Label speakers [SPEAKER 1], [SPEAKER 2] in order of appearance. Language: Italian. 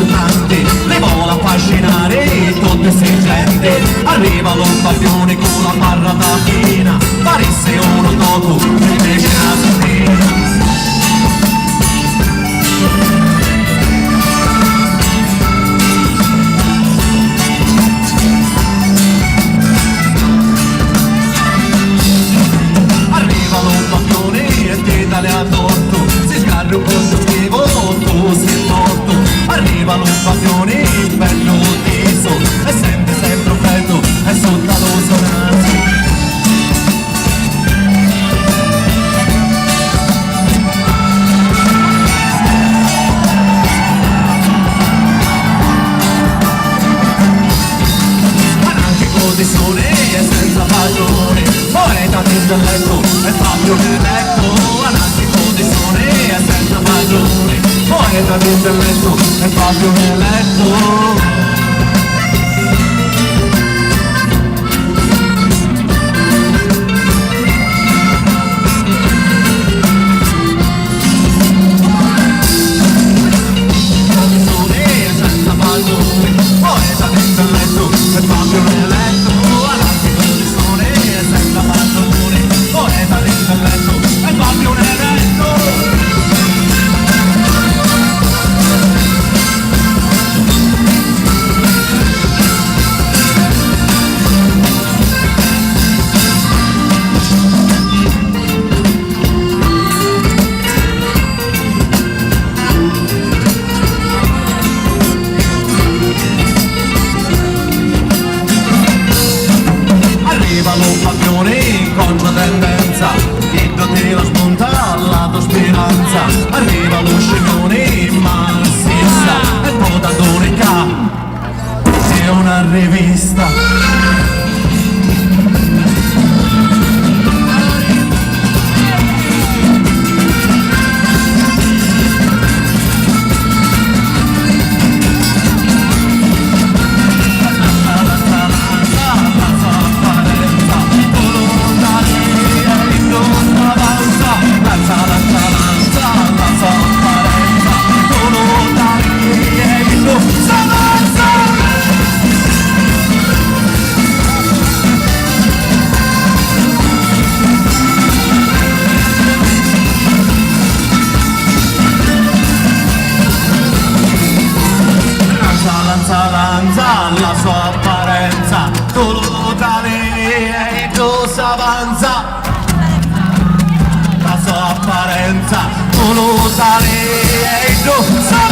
[SPEAKER 1] importante, le vola affascinare tutte queste gente. Arriva lo papione con la barra da piena, parisse uno dopo e invece una sardina. A torto, si sgarra un costruttivo, tu sei morto. Arriva l'occasione, il bello teso, e sente sempre freddo, e sotto l'osonanza. Anarchico di sole e senza padrone, poeta d'intelletto e Fabio Veletto. Poeta d'intelletto e Fabio Veletto. In controtendenza, il te la spunta alla tua speranza. Arriva lo scipione massissa e poi da donica è una rivista. La sua apparenza, tu lo dai e tu s'avanza. La sua apparenza, tu lo dai e tu s'avanza.